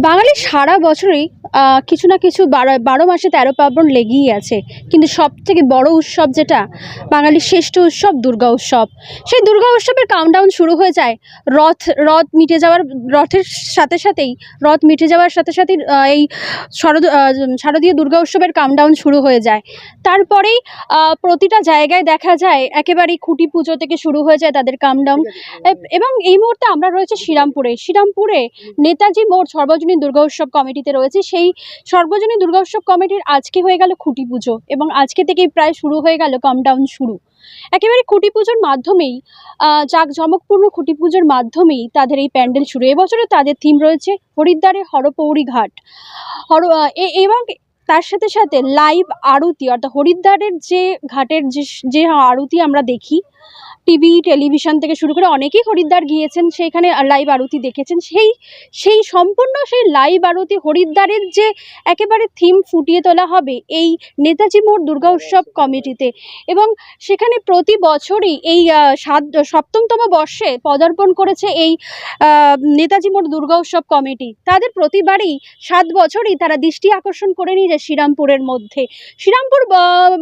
বাঙালি সারা বছরই কিছু না কিছু ১২ মাসে ১৩ পার্বণ লেগেই আছে, কিন্তু সবথেকে বড় উৎসব যেটা বাঙালির শ্রেষ্ঠ উৎসব দুর্গা উৎসব। সেই দুর্গা উৎসবের কাউন্টডাউন শুরু হয়ে যায় রথ মিটে যাওয়ার রথের সাথে সাথেই রথ মিটে যাওয়ার সাথে সাথেই এই শারদীয় দুর্গা উৎসবের কাউন্টডাউন শুরু হয়ে যায়। তারপরেই প্রতিটা জায়গায় দেখা যায় একেবারেই খুঁটি পুজো থেকে শুরু হয়ে যায় তাদের কাউন্টডাউন। এবং এই মুহূর্তে আমরা রয়েছে শ্রীরামপুরে নেতাজি মোড় সর্বজনীন দুর্গা উৎসব কমিটিতে রয়েছে। সেই সর্বজনীন দুর্গা উৎসব কমিটির আজকে হয়ে গেল খুঁটি পুজো এবং আজকে থেকেই প্রায় শুরু হয়ে গেল কাউন্টডাউন শুরু। একেবারে খুঁটি পুজোর মাধ্যমেই জাঁকজমকপূর্ণ খুঁটি পুজোর মাধ্যমেই তাদের এই প্যান্ডেল শুরু। এবছরও তাদের থিম রয়েছে হরিদ্বারের হরপৌরি ঘাট এবং তার সাথে সাথে লাইভ আরতি, অর্থাৎ হরিদ্বারের যে ঘাটের যে আরতি আমরা দেখি টেলিভিশন থেকে শুরু করে অনেকেই হরিদ্বার গিয়েছেন, সেইখানে লাইভ আরতি দেখেছেন। সেই সম্পূর্ণ সেই লাইভ আরতি হরিদ্বারের যে একেবারে থিম ফুটিয়ে তোলা হবে এই নেতাজি মোড় দুর্গা উৎসব কমিটিতে। এবং সেখানে প্রতি বছরই এই ৭তম বর্ষে পদার্পণ করেছে এই নেতাজি মোড় দুর্গা উৎসব কমিটি। তাদের প্রতিবারই ৭ বছরই তারা দৃষ্টি আকর্ষণ করে নিয়ে যায় শ্রীরামপুরের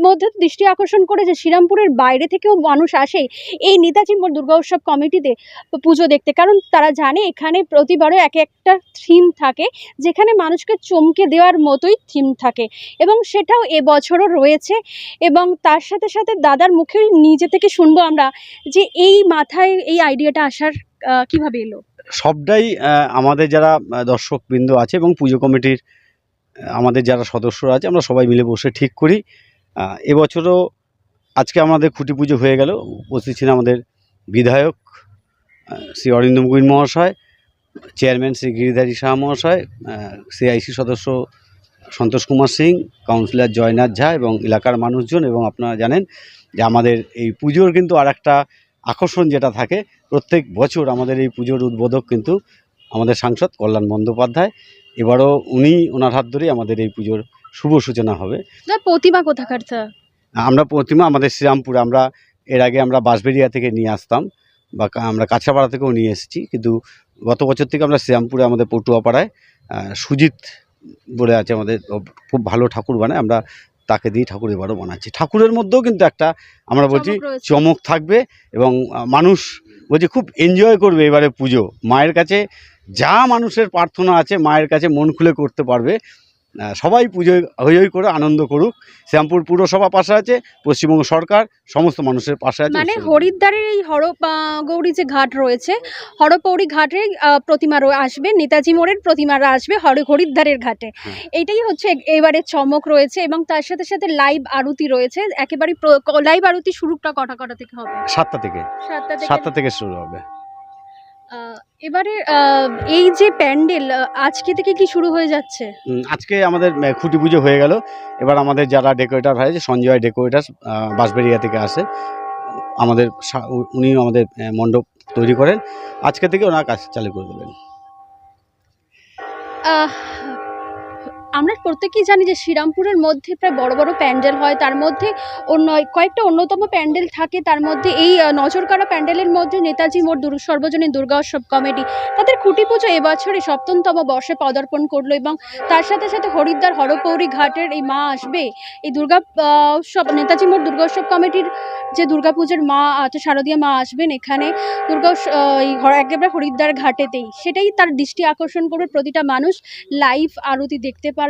মধ্যে দৃষ্টি আকর্ষণ করে যে শ্রীরামপুরের বাইরে থেকেও মানুষ আসে এই নেতাজি মোড় দুর্গা উৎসব কমিটিতে পুজো দেখতে, কারণ তারা জানে এখানে প্রতিবারও এক একটা থিম থাকে, যেখানে মানুষকে চমকে দেওয়ার মতোই থিম থাকে এবং সেটাও এবছরও রয়েছে। এবং তার সাথে সাথে দাদার মুখে নিজে থেকে শুনবো আমরা যে এই মাথায় এই আইডিয়াটা আসার কিভাবে এলো। সবটাই আমাদের যারা দর্শকবৃন্দ আছে এবং পুজো কমিটির আমাদের যারা সদস্যরা আছে আমরা সবাই মিলে বসে ঠিক করি। এবছরও আজকে আমাদের খুঁটি পুজো হয়ে গেল। উপস্থিত ছিলেন আমাদের বিধায়ক শ্রী অরিন্দম গুইন মহাশয়, চেয়ারম্যান শ্রী গিরিধারী শাহ মহাশয়, সিআইসি সদস্য সন্তোষ কুমার সিং, কাউন্সিলর জয়নাথ ঝা এবং এলাকার মানুষজন। এবং আপনারা জানেন যে আমাদের এই পুজোর কিন্তু আর একটা আকর্ষণ যেটা থাকে, প্রত্যেক বছর আমাদের এই পুজোর উদ্বোধক কিন্তু আমাদের সাংসদ কল্যাণ বন্দ্যোপাধ্যায়। এবারও ওনার হাত ধরেই আমাদের এই পুজোর শুভ সূচনা হবে। প্রতিমা কোথাকার? আমরা প্রতিমা আমাদের শ্রীরামপুরে, আমরা এর আগে আমরা বাঁশবেড়িয়া থেকে নিয়ে আসতাম বা আমরা কাছাপাড়া থেকেও নিয়ে এসেছি, কিন্তু গত বছর থেকে আমরা শ্রীরামপুরে আমাদের পটুয়াপাড়ায় সুজিত বলে আছে, আমাদের খুব ভালো ঠাকুর বানায়, আমরা তাকে দিয়ে ঠাকুর এবারও বানাচ্ছি। ঠাকুরের মধ্যেও কিন্তু একটা আমরা বলছি চমক থাকবে এবং মানুষ বলছি খুব এনজয় করবে এবারে পুজো। মায়ের কাছে যা মানুষের প্রার্থনা আছে মায়ের কাছে মন খুলে করতে পারবে। সবাই পুজোয় হৈ হৈ করে আনন্দ করুক। শ্রীরামপুর পুরসভা পাশে আছে, পশ্চিমবঙ্গ সরকার সমস্ত মানুষের পাশে আছে। মানে হরিদ্বারের এই হরগৌরী যে ঘাট রয়েছে, হরপৌরি ঘাটে প্রতিমা আসবে, নেতাজি মোড়ের প্রতিমারা আসবে হরিদ্বারের ঘাটে। এইটাই হচ্ছে এবারে চমক রয়েছে। এবং তার সাথে সাথে লাইভ আরতি রয়েছে। একেবারে লাইভ আরতি শুরুটা কটা থেকে হবে? 7টা থেকে শুরু হবে। এবারে এই যে প্যান্ডেল আজকে থেকে কি শুরু হয়ে যাচ্ছে? আজকে আমাদের খুঁটি পুজো হয়ে গেল। এবার আমাদের যারা ডেকোরেটর হয়েছে, সঞ্জয় ডেকোরেটার বাঁশবেড়িয়া থেকে আসে, উনি আমাদের মণ্ডপ তৈরি করেন। আজকে থেকে ওনার কাজ চালু করে দেবেন। আমরা প্রত্যেকেই জানি যে শ্রীরামপুরের মধ্যে প্রায় বড় বড় প্যান্ডেল হয়, তার মধ্যে কয়েকটা অন্যতম প্যান্ডেল থাকে। তার মধ্যে এই নজর কাড়া প্যান্ডেলের মধ্যে নেতাজি মোড় সর্বজনীন দুর্গা উৎসব কমিটি তাদের খুঁটি পুজো এবছরে ৭তম বর্ষে পদার্পণ করলো। এবং তার সাথে সাথে হরিদ্বার হরপৌরি ঘাটের এই মা আসবে, এই দুর্গা উৎসব নেতাজি মোড় দুর্গা উৎসব কমিটির যে দুর্গাপুজোর মা আছে শারদীয়া মা আসবেন এখানে একেবারে হরিদ্বার ঘাটেতেই। সেটাই তার দৃষ্টি আকর্ষণ করবে, প্রতিটা মানুষ লাইভ আরতি দেখতে পারবে।